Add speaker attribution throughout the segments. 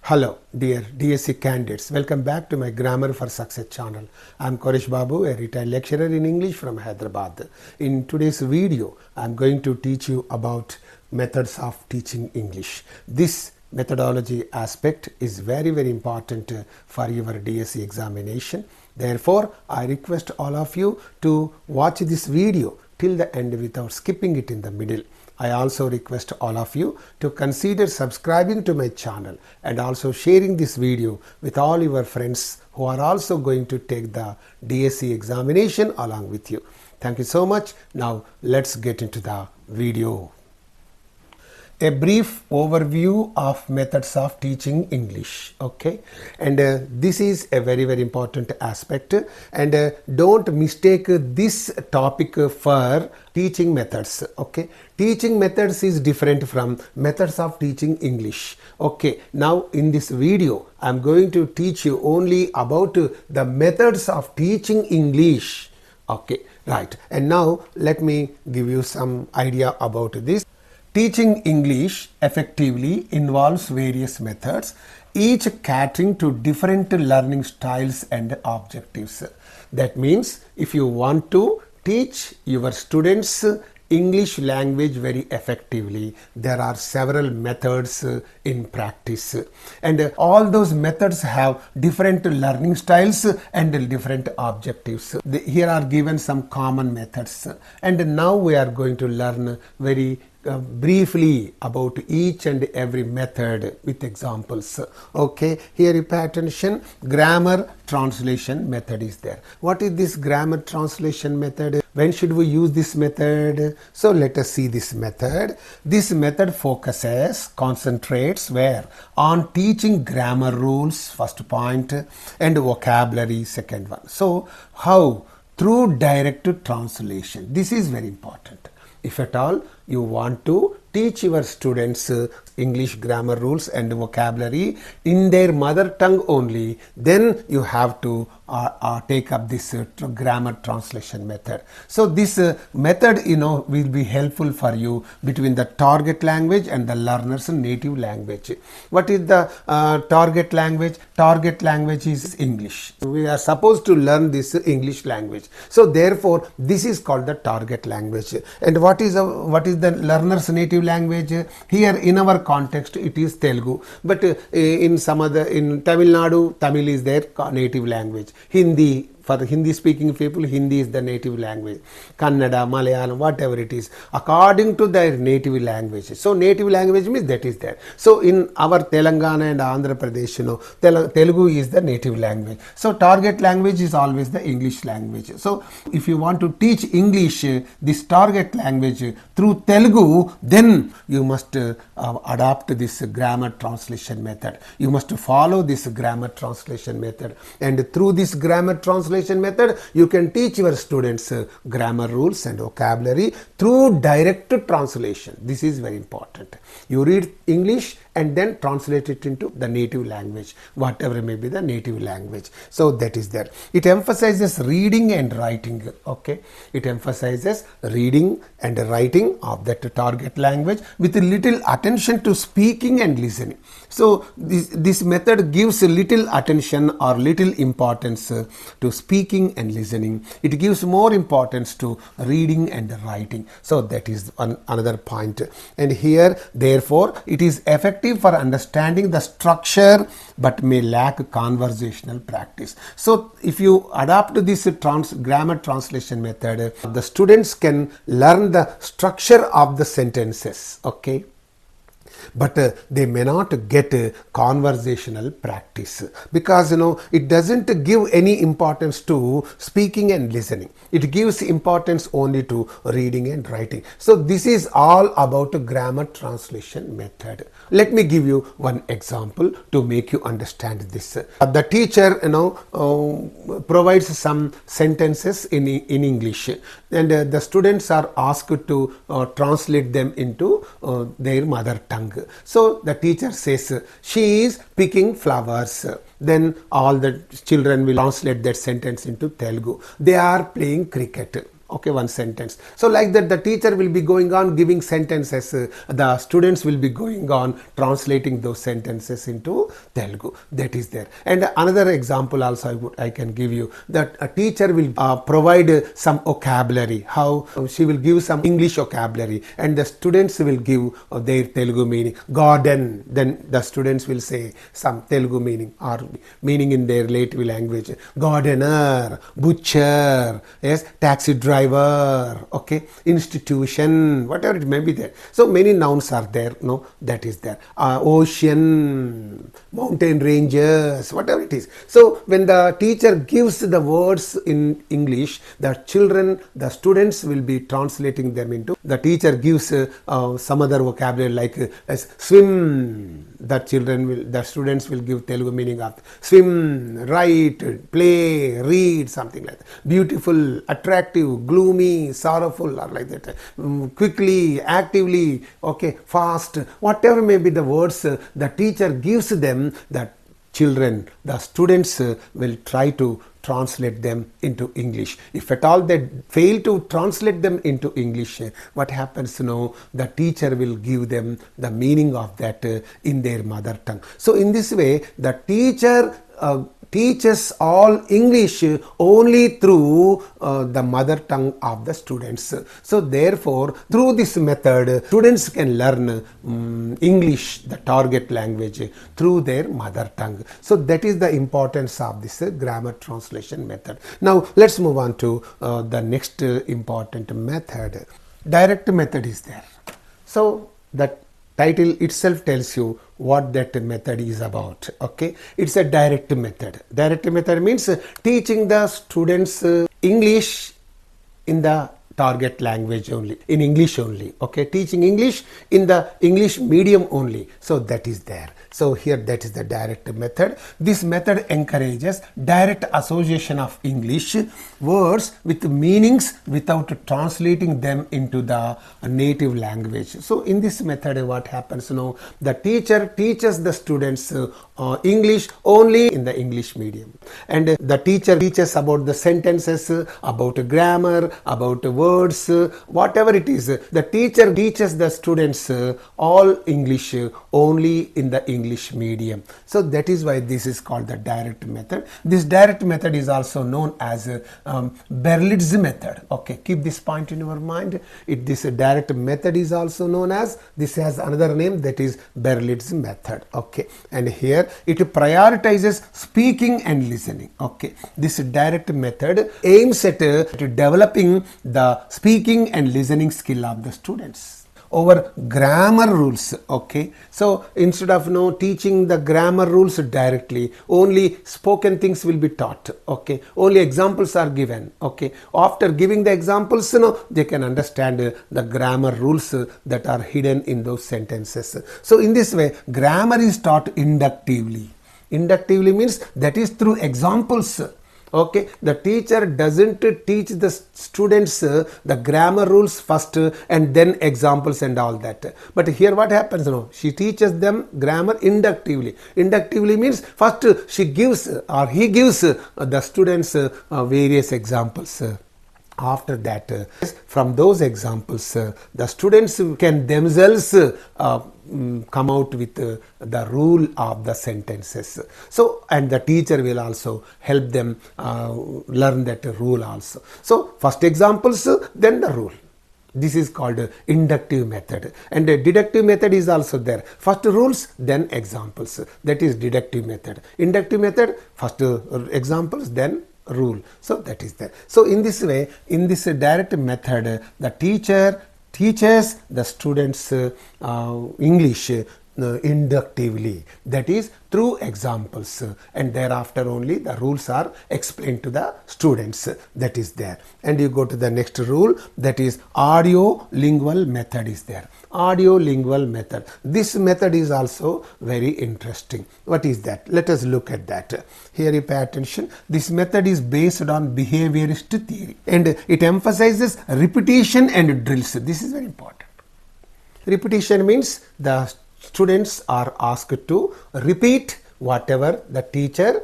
Speaker 1: Hello dear DSC candidates, welcome back to my Grammar for Success channel. I am Koresh Babu, a retired lecturer in English from Hyderabad. In today's video, I am going to teach you about methods of teaching English. This methodology aspect is very important for your DSC examination. Therefore, I request all of you to watch this video till the end without skipping it in the middle. I also request all of you to consider subscribing to my channel and also sharing this video with all your friends who are also going to take the DSC examination along with you. Thank you so much. Now let's get into the video. A brief overview of methods of teaching English, okay, and this is a very important aspect, and don't mistake this topic for teaching methods, okay. Teaching methods is different from methods of teaching English, okay. Now in this video I am going to teach you only about the methods of teaching English, okay, right. And now let me give you some idea about this. Teaching English effectively involves various methods, each catering to different learning styles and objectives. That means if you want to teach your students English language very effectively, there are several methods in practice, and all those methods have different learning styles and different objectives. Here are given some common methods, and now we are going to learn very briefly about each and every method with examples. Okay, here you pay attention. Grammar translation method is there. What is this grammar translation method? When should we use this method? So let us see this method. This method focuses, concentrates where? On teaching grammar rules, first point, and vocabulary, second one. So how? Through direct translation. This is very important. If at all you want to teach your students English grammar rules and vocabulary in their mother tongue only, then you have to take up this grammar translation method. So this method will be helpful for you between the target language and the learner's native language. What is the target language? Target language is English. We are supposed to learn this English language. So therefore this is called the target language. And what is the learner's native language? Here in our context it is Telugu, but in Tamil Nadu, Tamil is their native language. Hindi, for Hindi speaking people, Hindi is the native language. Kannada, Malayalam, whatever it is, according to their native language. So native language means that is there. So in our Telangana and Andhra Pradesh, Telugu is the native language. So target language is always the English language. So if you want to teach English, this target language through Telugu, then you must adopt this grammar translation method. You must follow this grammar translation method, and through this grammar translation method you can teach your students grammar rules and vocabulary through direct translation. This is very important. You read English and then translate it into the native language, whatever may be the native language. So that is there. It emphasizes reading and writing, okay. It emphasizes reading and writing of that target language with little attention to speaking and listening. So this method gives little attention or little importance to speaking and listening. It gives more importance to reading and writing. So that is another point. And here therefore it is effective for understanding the structure but may lack conversational practice. So if you adopt this grammar translation method, the students can learn the structure of the sentences, okay, but they may not get conversational practice, because it doesn't give any importance to speaking and listening. It gives importance only to reading and writing. So this is all about a grammar translation method. Let me give you one example to make you understand this. The teacher provides some sentences in English, and the students are asked to translate them into their mother tongue. So the teacher says she is picking flowers. Then all the children will translate that sentence into Telugu. They are playing cricket. Okay, one sentence. So like that the teacher will be going on giving sentences, the students will be going on translating those sentences into Telugu. That is there. And another example also I can give you, that a teacher will provide some vocabulary, how she will give some English vocabulary and the students will give their Telugu meaning. Garden, then the students will say some Telugu meaning or meaning in their native language. Gardener, butcher, yes, taxi driver, okay, institution, whatever it may be there. So many nouns are there, no, that is there. Ocean, mountain ranges, whatever it is. So when the teacher gives the words in English, the children, the students will be translating them into, the teacher gives some other vocabulary like as swim, the students will give Telugu meaning of swim, write, play, read, something like that. Beautiful, attractive, gloomy, sorrowful, or like that. Quickly, actively, okay, fast, whatever may be the words the teacher gives them, the children, the students will try to translate them into English. If at all they fail to translate them into English, what happens now? The teacher will give them the meaning of that in their mother tongue. So in this way, the teacher teaches all English only through the mother tongue of the students. So therefore, through this method, students can learn English, the target language, through their mother tongue. So that is the importance of this grammar translation method. Now let's move on to the next important method. Direct method is there. So that title itself tells you what that method is about. Okay, it's a direct method. Direct method means teaching the students English in the target language only, in English only. Okay, teaching English in the English medium only. So that is there. So here that is the direct method. This method encourages direct association of English words with meanings without translating them into the native language. So in this method what happens now? The teacher teaches the students English only in the English medium, and the teacher teaches about the sentences, about grammar, about words, whatever it is. The teacher teaches the students all English only in the English medium. So that is why this is called the direct method. This direct method is also known as Berlitz method. Okay, keep this point in your mind. This direct method is also known as, this has another name, that is Berlitz method. Okay, and here it prioritizes speaking and listening. Okay, this direct method aims at developing the speaking and listening skill of the students over grammar rules. Okay, so instead of teaching the grammar rules directly, only spoken things will be taught. Okay, only examples are given. Okay, after giving the examples, they can understand the grammar rules that are hidden in those sentences. So in this way, grammar is taught inductively. Inductively means that is through examples. Okay, the teacher doesn't teach the students the grammar rules first and then examples and all that. But here what happens now? She teaches them grammar inductively. Inductively means first she gives or he gives the students various examples. After that, from those examples, the students can themselves come out with the rule of the sentences. So, and the teacher will also help them learn that rule also. So, first examples, then the rule. This is called inductive method, and a deductive method is also there. First rules, then examples. That is deductive method. Inductive method, first examples, then rule. So that is there. So in this way, in this direct method, the teacher teaches the students English inductively, that is through examples, and thereafter only the rules are explained to the students. That is there. And you go to the next rule, that is audio lingual method is there. Audio lingual method. This method is also very interesting. What is that? Let us look at that. Here you pay attention. This method is based on behaviorist theory, and it emphasizes repetition and drills. This is very important. Repetition means the students are asked to repeat whatever the teacher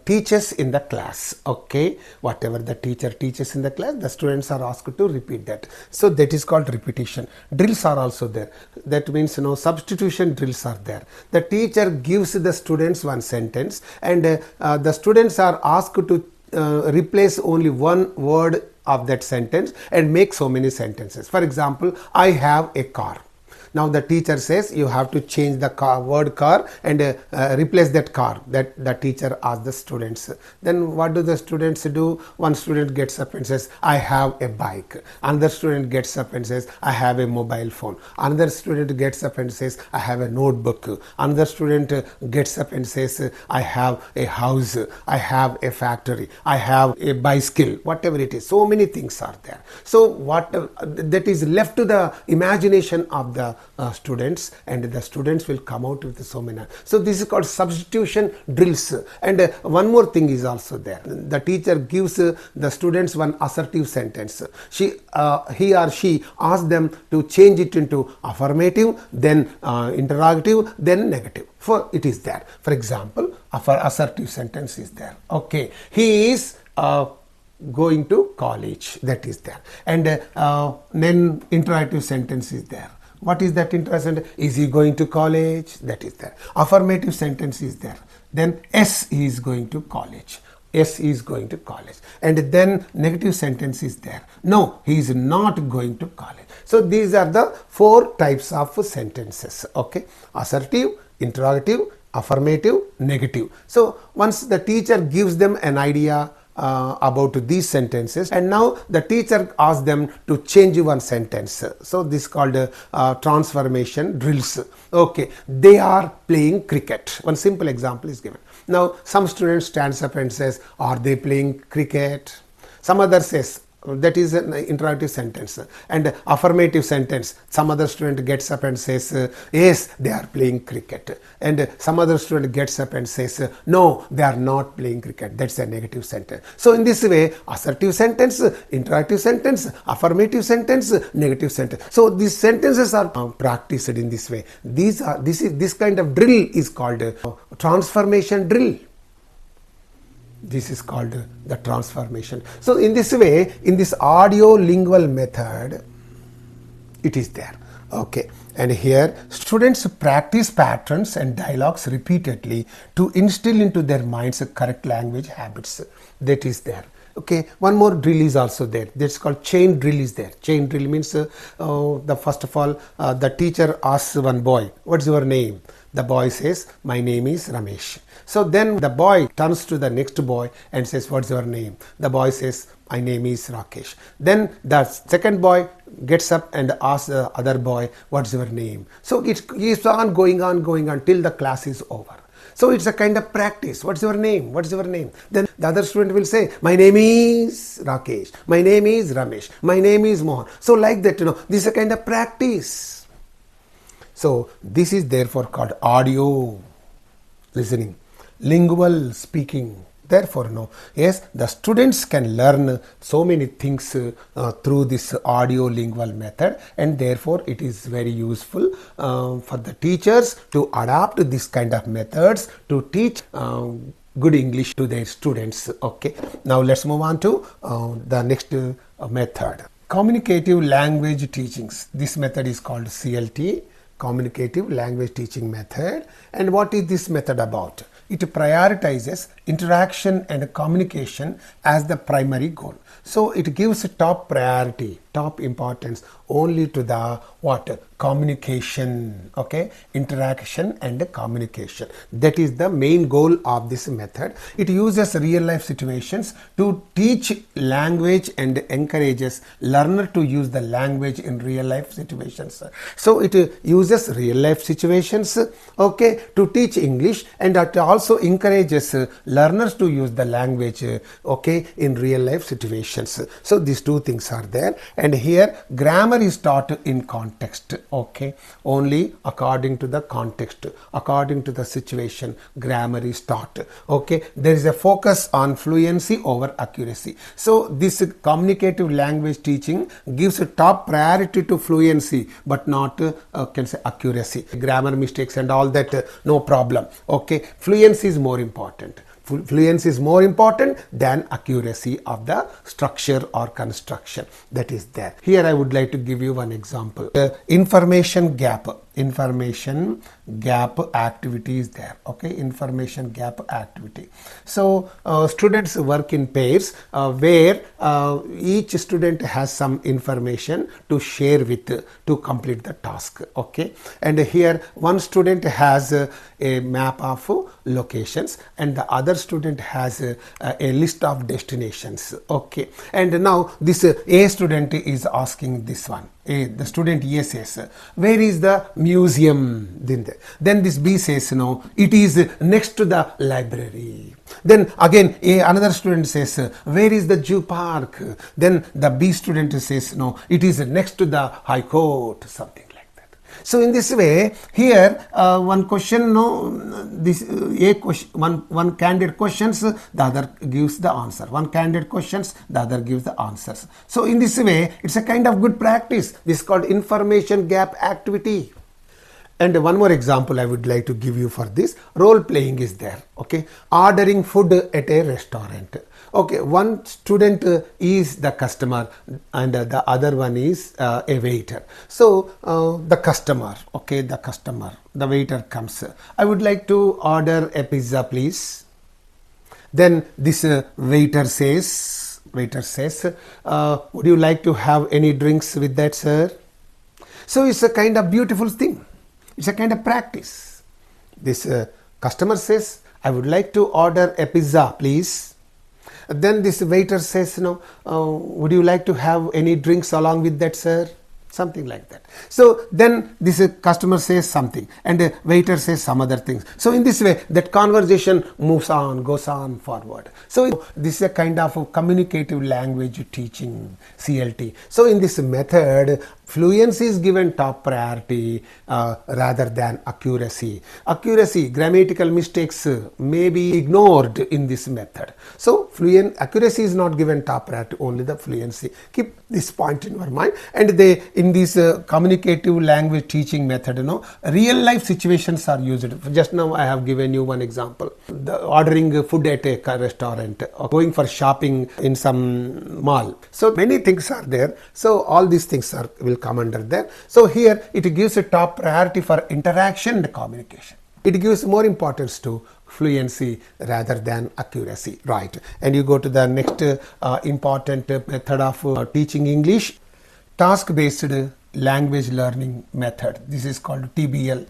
Speaker 1: teaches in the class. Okay, whatever the teacher teaches in the class, the students are asked to repeat that. So that is called repetition. Drills are also there. That means substitution drills are there. The teacher gives the students one sentence, and the students are asked to replace only one word of that sentence and make so many sentences. For example, I have a car. Now the teacher says you have to change the word car and replace that car. That the teacher asks the students. Then what do the students do? One student gets up and says, I have a bike. Another student gets up and says, I have a mobile phone. Another student gets up and says, I have a notebook. Another student gets up and says, I have a house. I have a factory. I have a bicycle. Whatever it is. So many things are there. So what that is left to the imagination of the students, and the students will come out with so many. So this is called substitution drills. And one more thing is also there. The teacher gives the students one assertive sentence. He or she asks them to change it into affirmative, then interrogative, then negative. For it is there. For example, assertive sentence is there. Okay, he is going to college. That is there. And then interrogative sentence is there. What is that interrogative sentence? Is he going to college? That is there. Affirmative sentence is there. Then yes, he is going to college. Yes, he is going to college. And then negative sentence is there. No, he is not going to college. So these are the 4 types of sentences. Okay, assertive, interrogative, affirmative, negative. So once the teacher gives them an idea about these sentences, and now the teacher asks them to change one sentence. So this is called transformation drills. Okay, they are playing cricket. One simple example is given. Now some student stands up and says, are they playing cricket? Some other says, that is an interrogative sentence. And affirmative sentence, some other student gets up and says, yes, they are playing cricket. And some other student gets up and says, no, they are not playing cricket. That's a negative sentence. So in this way, assertive sentence, interrogative sentence, affirmative sentence, negative sentence. So these sentences are practiced in this way. This kind of drill is called transformation drill. This is called the transformation. So in this way, in this audio lingual method, it is there. Okay, and here students practice patterns and dialogues repeatedly to instill into their minds correct language habits. That is there. Okay, one more drill is also there. That's called chain drill is there. Chain drill means the first of all, the teacher asks one boy, what's your name? The boy says, my name is Ramesh. So then the boy turns to the next boy and says, what's your name? The boy says, my name is Rakesh. Then the second boy gets up and asks the other boy, what's your name? So it keeps on going till the class is over. So it's a kind of practice. What's your name? What's your name? Then the other student will say, my name is Rakesh. My name is Ramesh. My name is Mohan. So like that, this is a kind of practice. So this is therefore called audio listening, lingual speaking. Therefore, yes, the students can learn so many things through this audio lingual method, and therefore it is very useful for the teachers to adapt this kind of methods to teach good English to their students. Okay, now let's move on to the next method. Communicative language teachings. This method is called CLT, Communicative Language Teaching Method. And what is this method about? It prioritizes interaction and communication as the primary goal. So it gives top priority, top importance only to the communication, okay, interaction and communication. That is the main goal of this method. It uses real life situations to teach language and encourages learner to use the language in real life situations. So it uses real life situations, okay, to teach English, and it also encourages learners to use the language, okay, in real life situations. So these two things are there, and here grammar is taught in context, okay, only according to the context, according to the situation, grammar is taught, okay. There is a focus on fluency over accuracy. So this communicative language teaching gives a top priority to fluency, but not can say accuracy. Grammar mistakes and all that, no problem, okay. Fluency is more important. Fluency is more important than accuracy of the structure or construction that is there. Here I would like to give you one example. The information gap activity is there. Okay, information gap activity. So students work in pairs where each student has some information to share with to complete the task. Okay, and here one student has a map of locations and the other student has a list of destinations. Okay, and now this A student is asking this one. The student A says, where is the museum? Then this B says, no, it is next to the library. Then again another student says, where is the zoo park? Then the B student says, no, it is next to the high court, something. So in this way, here one question, this a question, one candidate questions, the other gives the answer. One candidate questions, the other gives the answers. So in this way, it's a kind of good practice. This is called information gap activity. And one more example I would like to give you for this. Role playing is there. Okay, ordering food at a restaurant. Okay, one student is the customer and the other one is a waiter. So the customer, the waiter comes. I would like to order a pizza, please. Then this waiter says, would you like to have any drinks with that, sir? So it's a kind of beautiful thing. It's a kind of practice. This customer says, I would like to order a pizza, please. Then this waiter says, would you like to have any drinks along with that, sir? Something like that. So then this customer says something and the waiter says some other things. So in this way, that conversation moves on, goes on forward. So this is a kind of communicative language teaching, CLT. So in this method, fluency is given top priority rather than accuracy. Accuracy, grammatical mistakes may be ignored in this method. So accuracy is not given top priority, only the fluency. Keep this point in your mind. And in this communicative language teaching method, real life situations are used. Just now I have given you one example. The ordering food at a restaurant or going for shopping in some mall. So many things are there. So all these things will come under there. So here it gives a top priority for interaction and communication. It gives more importance to fluency rather than accuracy, right? And you go to the next important method of teaching English, task-based language learning method. This is called TBL.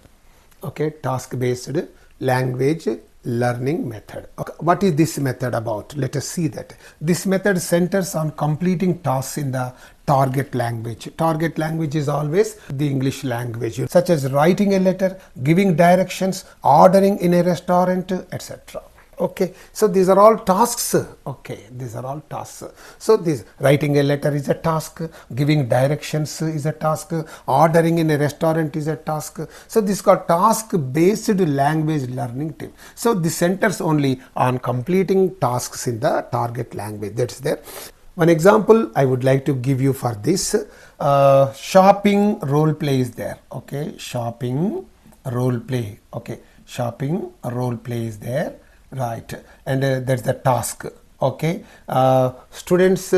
Speaker 1: Okay, task-based language learning method. Okay, what is this method about? Let us see that. This method centers on completing tasks in the target language. Target language is always the English language, such as writing a letter, giving directions, ordering in a restaurant, etc. Okay, so these are all tasks. Okay, these are all tasks. So this writing a letter is a task, giving directions is a task, ordering in a restaurant is a task. So this is called task based language learning tip. So this centers only on completing tasks in the target language. That's there. One example I would like to give you for this, shopping role play is there. Okay, shopping role play. Okay, shopping role play is there. Right, and that's the task. Okay, students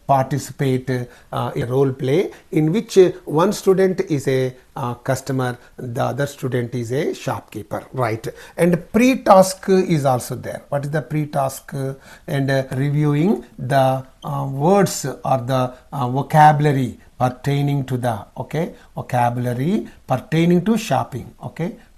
Speaker 1: participate in a role play in which one student is a customer, the other student is a shopkeeper, right? And pre-task is also there. What is the pre-task? And reviewing the words or the vocabulary pertaining to the, vocabulary pertaining to shopping,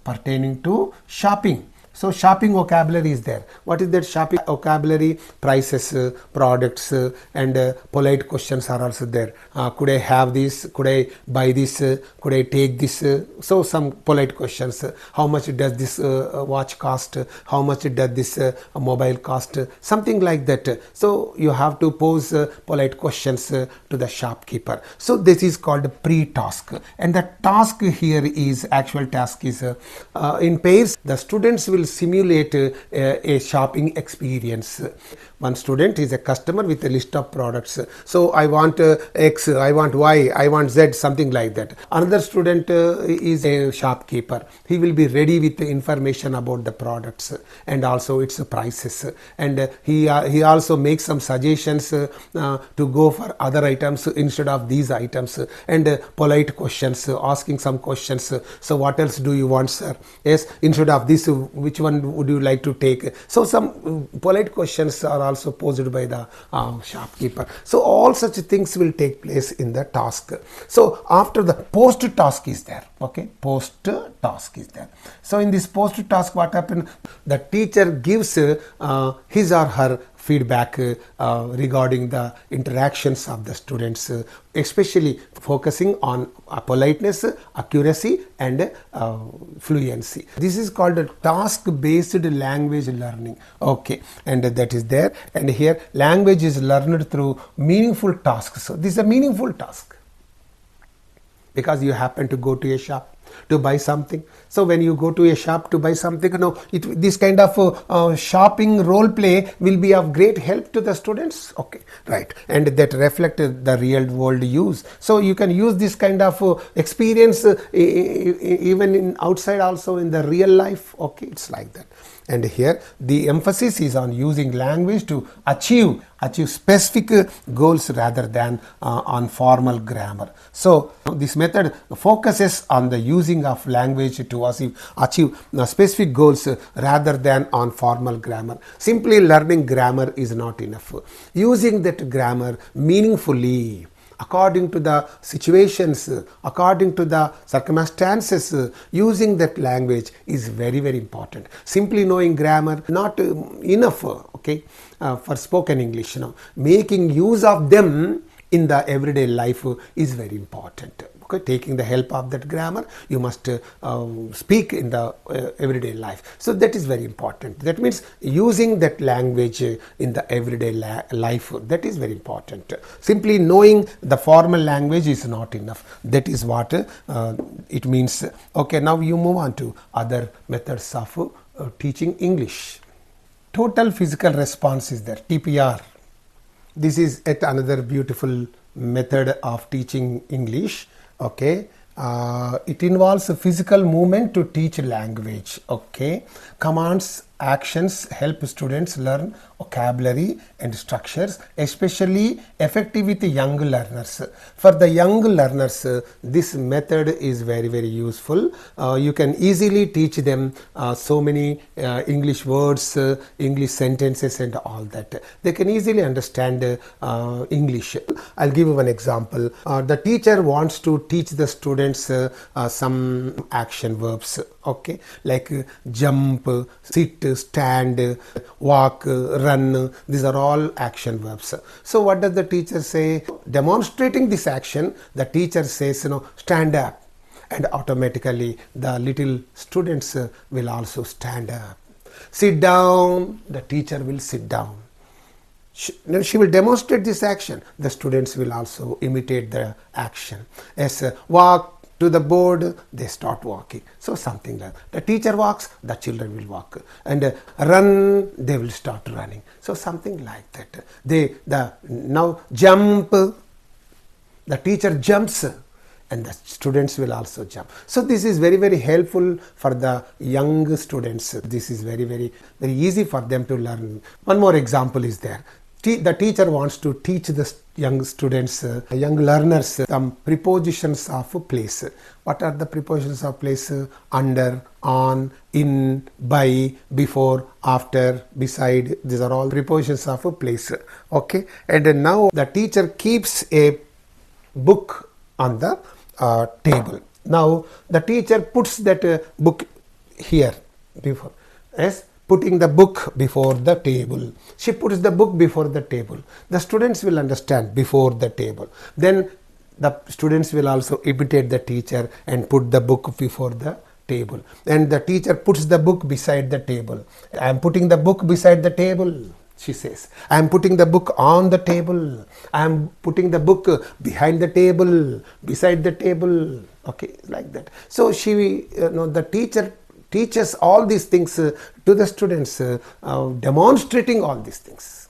Speaker 1: pertaining to shopping. So shopping vocabulary is there. What is that shopping vocabulary? Prices, products, and polite questions are also there. Could I have this? Could I buy this? Could I take this? So some polite questions. How much does this watch cost? How much does this mobile cost? Something like that. So you have to pose polite questions to the shopkeeper. So this is called pre-task. And the task here is, actual task is in pairs. The students will simulate a shopping experience. one student is a customer with a list of products. So I want X, I want Y, I want Z, something like that. Another student is a shopkeeper. He will be ready with the information about the products and also its prices, and he also makes some suggestions to go for other items instead of these items, and polite questions, asking some questions. So what else do you want, sir? Yes, instead of this, which one would you like to take? So some polite questions are also posed by the shopkeeper. So all such things will take place in the task. So after the post task is there, okay, post task is there. So in this post task, what happens? The teacher gives his or her feedback regarding the interactions of the students, especially focusing on politeness, accuracy and fluency. This is called a task based language learning, okay, and that is there. And here language is learned through meaningful tasks. So this is a meaningful task because you happen to go to a shop to buy something. So when you go to a shop to buy something, this kind of shopping role play will be of great help to the students, okay, right, and that reflect the real world use. So you can use this kind of experience even in outside, also in the real life, okay, it's like that. And here the emphasis is on using language to achieve specific goals rather than on formal grammar. So this method focuses on the using of language to achieve specific goals rather than on formal grammar. Simply learning grammar is not enough. Using that grammar meaningfully, according to the situations, according to the circumstances, using that language is very, very important. Simply knowing grammar not enough, okay, for spoken English. Making use of them in the everyday life is very important. Okay, taking the help of that grammar, you must speak in the everyday life. So that is very important. That means using that language in the everyday life, that is very important. Simply knowing the formal language is not enough. That is what it means. Okay, now you move on to other methods of teaching English. Total physical response is there, TPR. This is yet another beautiful method of teaching English. Okay, it involves physical movement to teach language. Okay, commands, actions help students learn vocabulary and structures, especially effective with young learners. For the young learners, this method is very, very useful. You can easily teach them so many English words, English sentences and all that. They can easily understand English. I'll give you one example. The teacher wants to teach the students some action verbs, okay, like jump, sit, stand, walk, run. These are all action verbs. So what does the teacher say? Demonstrating this action, the teacher says, stand up, and automatically the little students will also stand up. Sit down, the teacher will sit down. She will demonstrate this action. The students will also imitate the action. As walk to the board, they start walking. So something like that. The teacher walks, the children will walk. And run, they will start running. So something like that. Now jump, the teacher jumps and the students will also jump. So this is very, very helpful for the young students. This is very, very, very easy for them to learn. One more example is there. The teacher wants to teach the young students, young learners, some prepositions of place. What are the prepositions of place? Under, on, in, by, before, after, beside. These are all prepositions of a place. Okay. And now the teacher keeps a book on the table. Now the teacher puts that book here before. Yes. Putting the book before the table. She puts the book before the table. The students will understand before the table. Then the students will also imitate the teacher and put the book before the table. And the teacher puts the book beside the table. I am putting the book beside the table, she says. I am putting the book on the table. I am putting the book behind the table, beside the table. Okay, like that. So the teacher teaches all these things to the students, demonstrating all these things.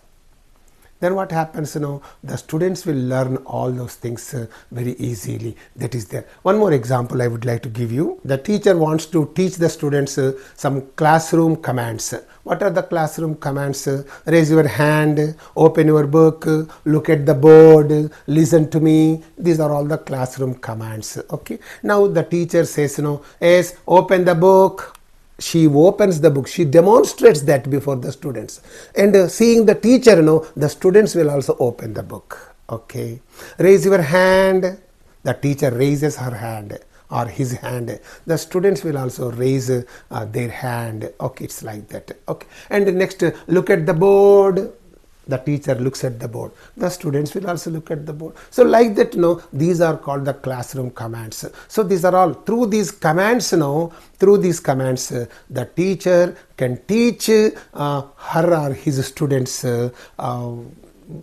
Speaker 1: then what happens, the students will learn all those things very easily. That is there. One more example I would like to give you. The teacher wants to teach the students some classroom commands. What are the classroom commands? Raise your hand, open your book, look at the board, listen to me. These are all the classroom commands. Okay. Now the teacher says, yes, open the book. She opens the book. She demonstrates that before the students. And seeing the teacher, the students will also open the book. Okay. Raise your hand. The teacher raises her hand or his hand. The students will also raise their hand. Okay, it's like that. Okay. And next, look at the board. The teacher looks at the board. The students will also look at the board. So like that, these are called the classroom commands. So these are all through these commands, the teacher can teach her or his students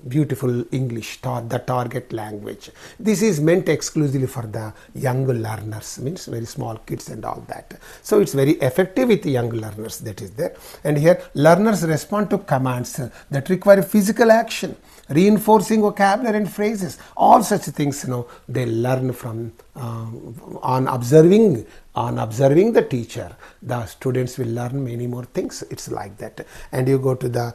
Speaker 1: beautiful English, the target language. This is meant exclusively for the young learners, means very small kids and all that. So it's very effective with young learners, that is there. And here learners respond to commands that require physical action, reinforcing vocabulary and phrases. All such things, they learn from on observing the teacher. The students will learn many more things. It's like that. And you go to the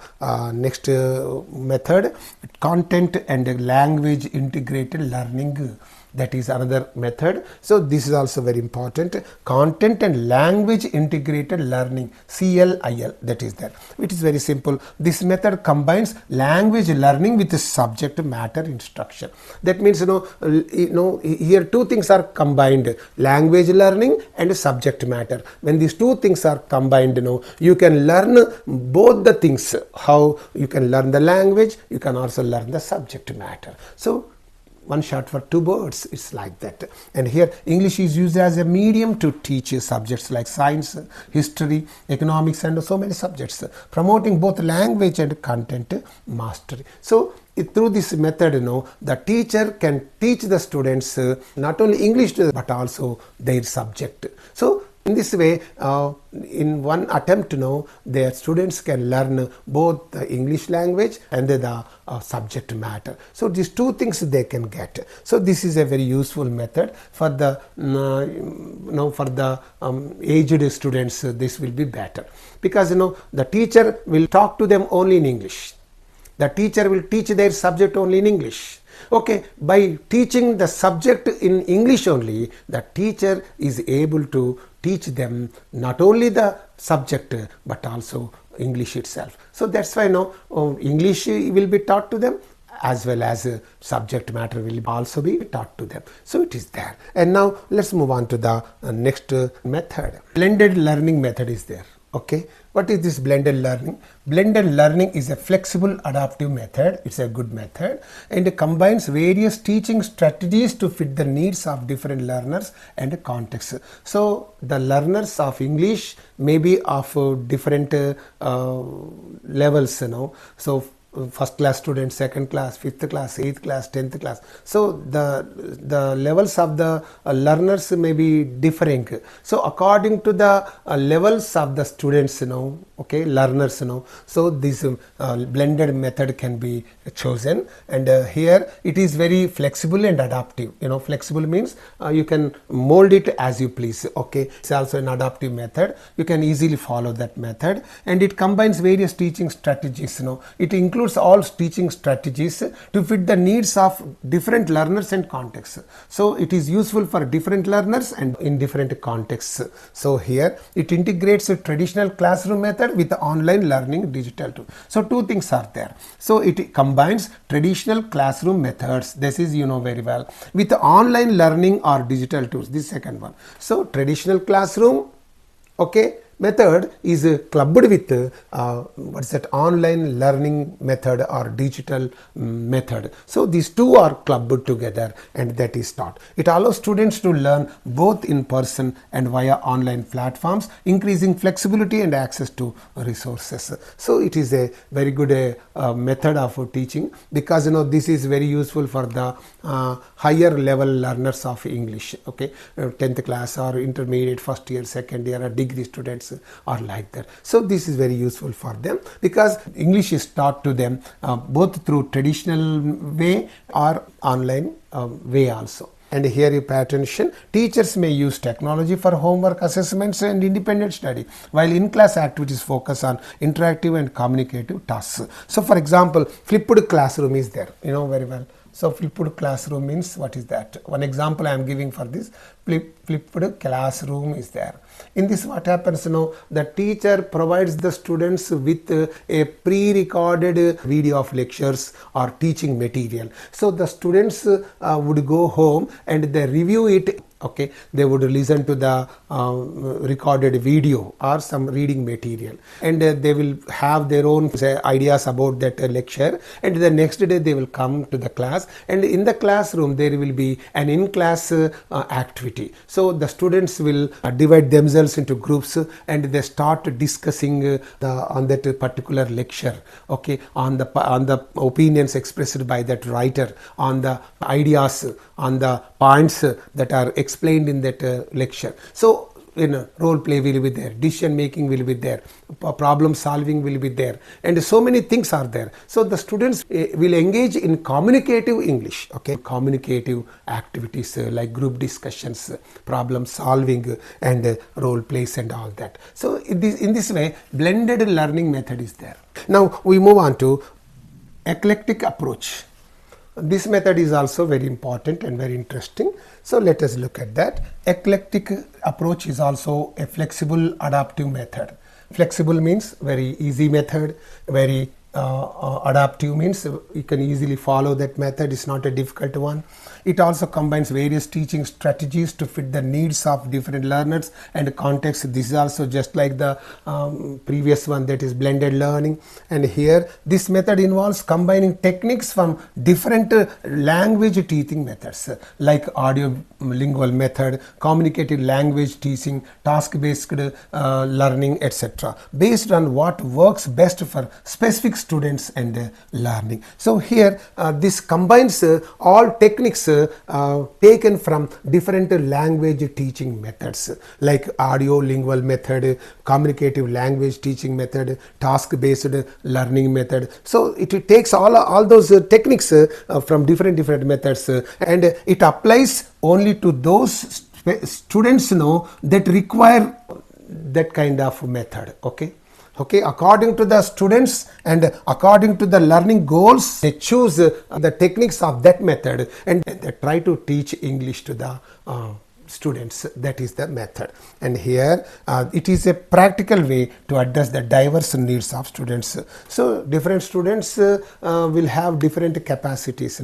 Speaker 1: next method, content and language integrated learning. That is another method. So this is also very important. Content and language integrated learning, CLIL, that is there. It is very simple. This method combines language learning with subject matter instruction. That means, here two things are combined, language learning and subject matter. When these two things are combined, you can learn both the things. How you can learn the language, you can also learn the subject matter. So one shot for two birds, it's like that. And here English is used as a medium to teach subjects like science, history, economics and so many subjects, promoting both language and content mastery. So through this method, the teacher can teach the students not only English but also their subject. So in this way, in one attempt, their students can learn both the English language and the subject matter. So these two things they can get. So this is a very useful method for the aged students. This will be better because the teacher will talk to them only in English. The teacher will teach their subject only in English. Okay, by teaching the subject in English only, the teacher is able to teach them not only the subject but also English itself. So that's why English will be taught to them as well as subject matter will also be taught to them. So it is there. And now let's move on to the next method. Blended learning method is there. Okay, what is this blended learning? Blended learning is a flexible adaptive method. It's a good method and it combines various teaching strategies to fit the needs of different learners and contexts. So the learners of English may be of different levels, So first class students, second class, fifth class, 8th class, 10th class. So the levels of the learners may be differing. So according to the levels of the students, learners, so this blended method can be chosen. And here it is very flexible and adaptive. Flexible means you can mold it as you please. Okay, it's also an adaptive method. You can easily follow that method, and it combines various teaching strategies. It includes all teaching strategies to fit the needs of different learners and contexts. So it is useful for different learners and in different contexts. So here it integrates a traditional classroom method with the online learning digital tool. So two things are there. So it combines traditional classroom methods, this is very well, with the online learning or digital tools, this second one. So traditional classroom, method is clubbed with online learning method or digital method. So these two are clubbed together and that is taught. It allows students to learn both in person and via online platforms, increasing flexibility and access to resources. So it is a very good method of teaching because this is very useful for the higher level learners of English. 10th class or intermediate, first year, second year, or degree students. students are like that. So this is very useful for them because English is taught to them both through traditional way or online way also. And here you pay attention, teachers may use technology for homework assessments and independent study, while in-class activities focus on interactive and communicative tasks. So for example, flipped classroom is there, you know very well. So flipped classroom means, what is that? One example I am giving for this, flipped classroom is there. In this what happens, the teacher provides the students with a pre-recorded video of lectures or teaching material. So the students would go home and they review it. Okay, they would listen to the recorded video or some reading material, and they will have their own ideas about that lecture, and the next day they will come to the class, and in the classroom there will be an in-class activity. So the students will divide themselves into groups and they start discussing on that particular lecture, okay, on the opinions expressed by that writer, on the ideas, on the points that are explained in that lecture. So role play will be there, decision making will be there, problem solving will be there, and so many things are there. So the students will engage in communicative English, okay, communicative activities like group discussions, problem solving, and role plays and all that. So in this way, blended learning method is there. Now we move on to eclectic approach. This method is also very important and very interesting. So let us look at that. Eclectic approach is also a flexible adaptive method. Flexible means very easy method, very adaptive means you can easily follow that method, it's not a difficult one. It also combines various teaching strategies to fit the needs of different learners and contexts. This is also just like the previous one, that is blended learning. And here this method involves combining techniques from different language teaching methods like audio lingual method, communicative language teaching, task-based learning, etc. based on what works best for specific students and learning. So here this combines all techniques taken from different language teaching methods like audio lingual method, communicative language teaching method, task-based learning method. So it takes all those techniques from different methods and it applies only to those students that require that kind of method. Okay, according to the students and according to the learning goals, they choose the techniques of that method and they try to teach English to the students. That is the method. And here it is a practical way to address the diverse needs of students. So different students will have different capacities,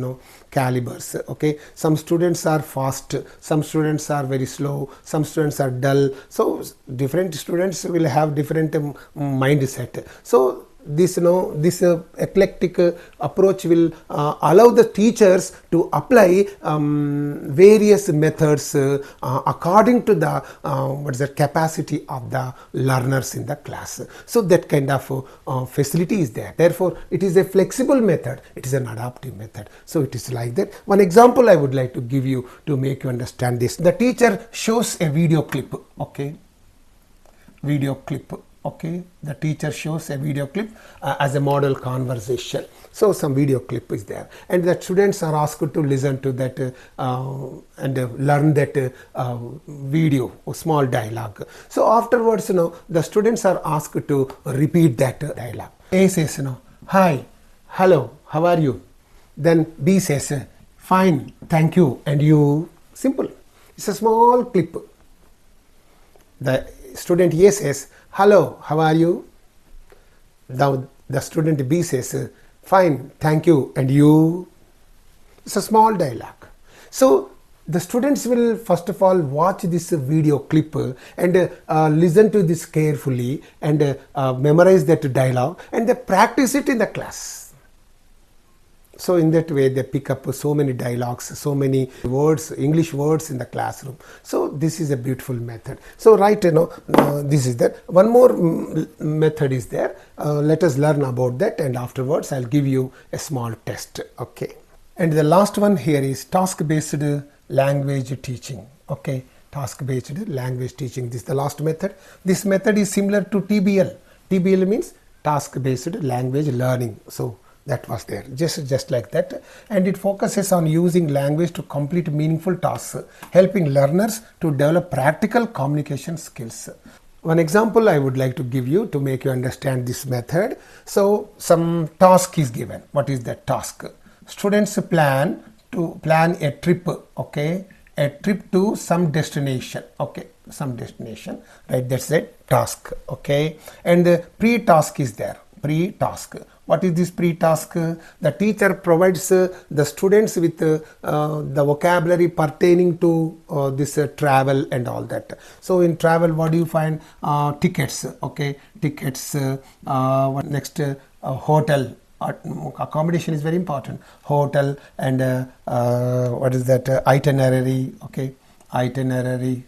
Speaker 1: calibers. Okay, some students are fast, some students are very slow, some students are dull. So different students will have different mindset. So this eclectic approach will allow the teachers to apply various methods according to the capacity of the learners in the class. So that kind of facility is there. Therefore it is a flexible method, it is an adaptive method. So it is like that. One example I would like to give you to make you understand this. The teacher shows a video clip. Okay, video clip. Okay, the teacher shows a video clip as a model conversation. So some video clip is there and the students are asked to listen to that and learn that video, small dialogue. So afterwards, the students are asked to repeat that dialogue. A says, hi, hello, how are you? Then B says, fine, thank you, and you. Simple. It's a small clip. The student A says, hello, how are you? Now the student B says, fine, thank you, and you. It's a small dialogue. So the students will first of all watch this video clip and listen to this carefully and memorize that dialogue and they practice it in the class. So in that way they pick up so many dialogues, so many words, English words in the classroom. So this is a beautiful method. So this is that. One more method is there. Let us learn about that and afterwards I'll give you a small test. Okay. And the last one here is task-based language teaching. Okay. task-based language teaching. This is the last method. This method is similar to TBL. TBL means task-based language learning. So that was there, just like that. And it focuses on using language to complete meaningful tasks, helping learners to develop practical communication skills. One example I would like to give you to make you understand this method. So some task is given. What is that task? Students plan a trip, okay, a trip to some destination, okay, some destination, right? That's a task, okay. And the pre-task is there, pre-task. What is this pre-task? The teacher provides the students with the vocabulary pertaining to this travel and all that. So in travel, what do you find? Tickets, okay, tickets, next hotel. Accommodation is very important. Hotel and what is that? Itinerary, okay, itinerary.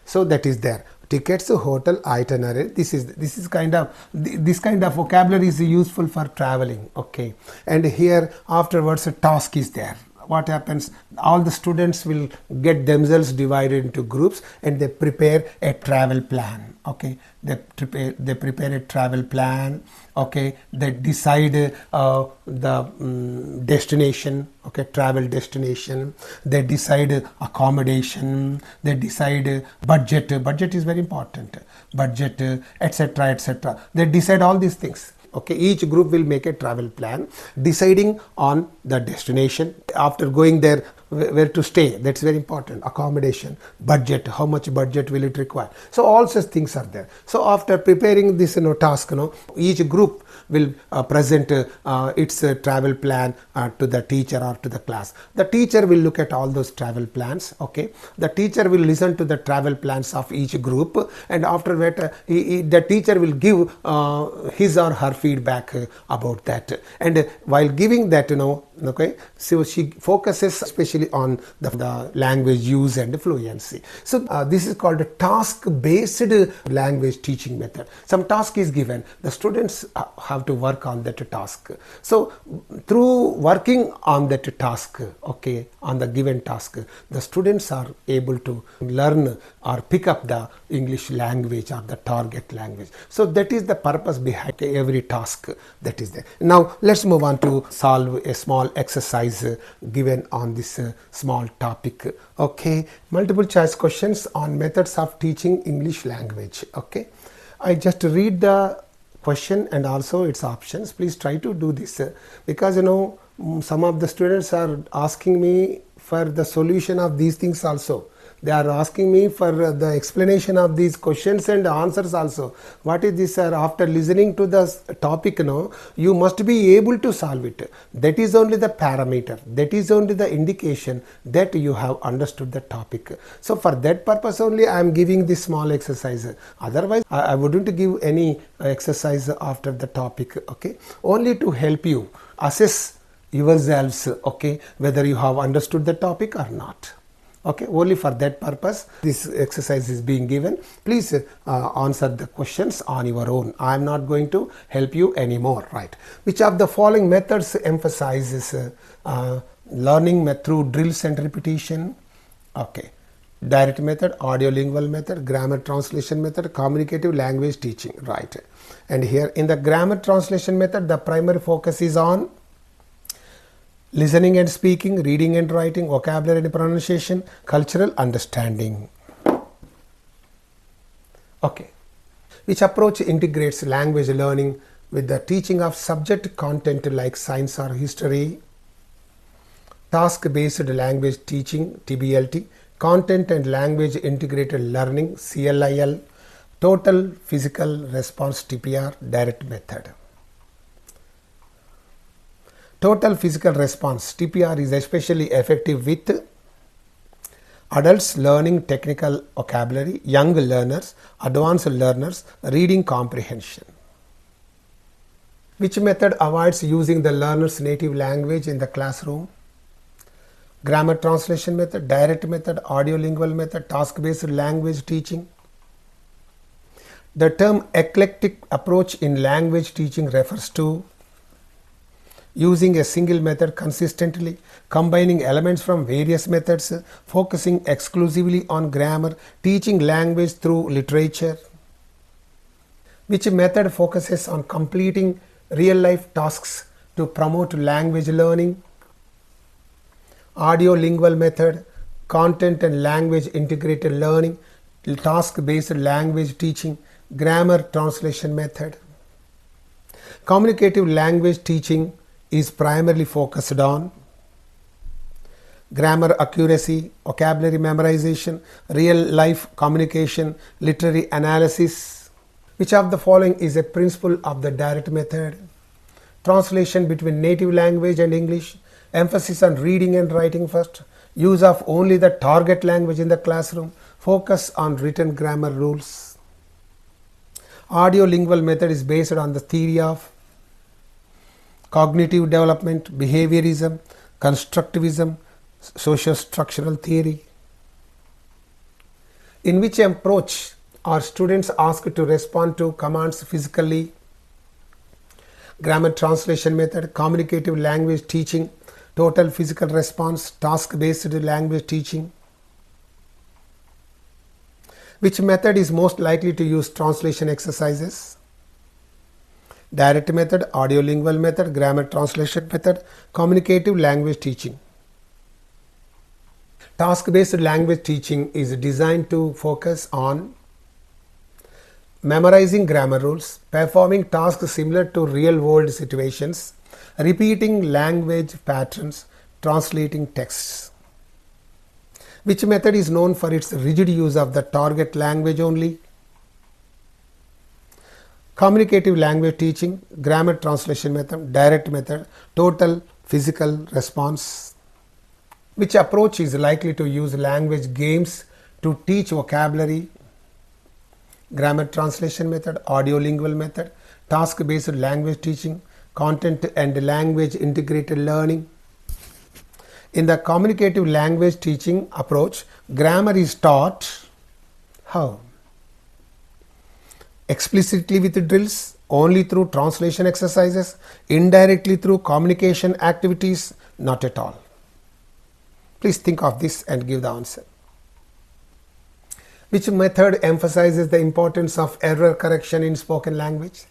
Speaker 1: So that is there. Tickets, hotel, itinerary. This kind of vocabulary is useful for traveling, okay. And here afterwards a task is there. What happens? All the students will get themselves divided into groups and they prepare a travel plan, okay. They prepare a travel plan, okay. They decide the destination, okay, travel destination. They decide accommodation. They decide budget. Budget is very important. Budget, etc., etc. They decide all these things. Okay, each group will make a travel plan, deciding on the destination. After going there, where to stay, that's very important. Accommodation, budget, how much budget will it require. So all such things are there. So after preparing this task, each group will present its travel plan to the teacher or to the class. The teacher will look at all those travel plans, okay. The teacher will listen to the travel plans of each group, and after that the teacher will give his or her feedback about that. And while giving that, okay, so she focuses especially on the language use and fluency. So this is called a task-based language teaching method. Some task is given. The students have to work on that task. So through working on that task, okay, on the given task, the students are able to learn or pick up the English language or the target language. So that is the purpose behind every task that is there. Now let's move on to solve a small exercise given on this small topic, okay. Multiple choice questions on methods of teaching English language, okay. I just read the question and also its options. Please try to do this because some of the students are asking me for the solution of these things also. They are asking me for the explanation of these questions and answers also. What is this, sir? After listening to the topic, you must be able to solve it. That is only the parameter. That is only the indication that you have understood the topic. So for that purpose only I am giving this small exercise. Otherwise I wouldn't give any exercise after the topic, okay. Only to help you assess yourselves, okay, whether you have understood the topic or not. Okay, only for that purpose this exercise is being given. Please answer the questions on your own. I am not going to help you anymore, right? Which of the following methods emphasizes learning through drills and repetition? Okay, direct method, audiolingual method, grammar translation method, communicative language teaching, right? And here in the grammar translation method, the primary focus is on listening and speaking, reading and writing, vocabulary and pronunciation, cultural understanding. Okay. Which approach integrates language learning with the teaching of subject content like science or history? Task-based language teaching, TBLT, content and language integrated learning, CLIL, total physical response, TPR, direct method. Total physical response, TPR, is especially effective with adults learning technical vocabulary, young learners, advanced learners, reading comprehension. Which method avoids using the learner's native language in the classroom? Grammar translation method, direct method, audiolingual method, task-based language teaching. The term eclectic approach in language teaching refers to using a single method consistently, combining elements from various methods, focusing exclusively on grammar, teaching language through literature. Which method focuses on completing real-life tasks to promote language learning? Audio-lingual method, content and language integrated learning, task-based language teaching, grammar translation method. Communicative language teaching is primarily focused on grammar accuracy, vocabulary memorization, real-life communication, literary analysis. Which of the following is a principle of the direct method? Translation between native language and English, emphasis on reading and writing first, use of only the target language in the classroom, focus on written grammar rules. Audio-lingual method is based on the theory of cognitive development, behaviorism, constructivism, socio-structural theory. In which approach are students asked to respond to commands physically? Grammar translation method, communicative language teaching, total physical response, task-based language teaching. Which method is most likely to use translation exercises? Direct method, audio-lingual method, grammar translation method, communicative language teaching. Task-based language teaching is designed to focus on memorizing grammar rules, performing tasks similar to real-world situations, repeating language patterns, translating texts. Which method is known for its rigid use of the target language only? Communicative language teaching, grammar translation method, direct method, total physical response. Which approach is likely to use language games to teach vocabulary? Grammar translation method, audio-lingual method, task-based language teaching, content and language integrated learning. In the communicative language teaching approach, grammar is taught how? Explicitly with drills, only through translation exercises, indirectly through communication activities, not at all. Please think of this and give the answer. Which method emphasizes the importance of error correction in spoken language?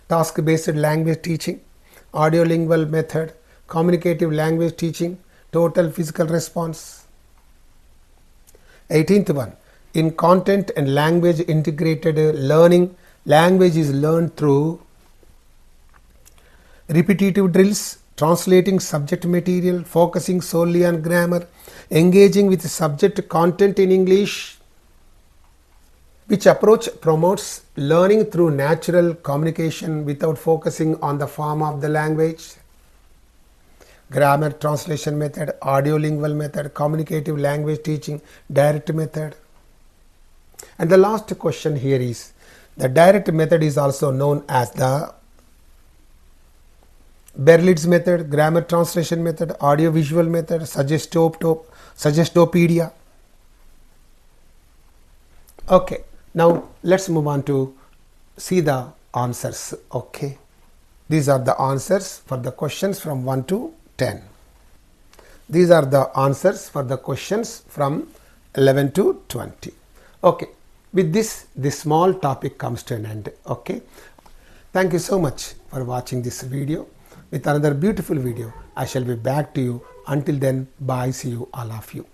Speaker 1: Task-based language teaching, audio-lingual method, communicative language teaching, total physical response. 18th one. In content and language integrated learning, language is learned through repetitive drills, translating subject material, focusing solely on grammar, engaging with subject content in English. Which approach promotes learning through natural communication without focusing on the form of the language? Grammar translation method, audio-lingual method, communicative language teaching, direct method. And the last question here is, the direct method is also known as the Berlitz method, grammar translation method, audio-visual method, suggestopedia. Okay, now let's move on to see the answers. Okay, these are the answers for the questions from 1 to 10. These are the answers for the questions from 11 to 20. Okay, with this small topic comes to an end. Okay, thank you so much for watching this video. With another beautiful video, I shall be back to you. Until then, bye. See you, all of you.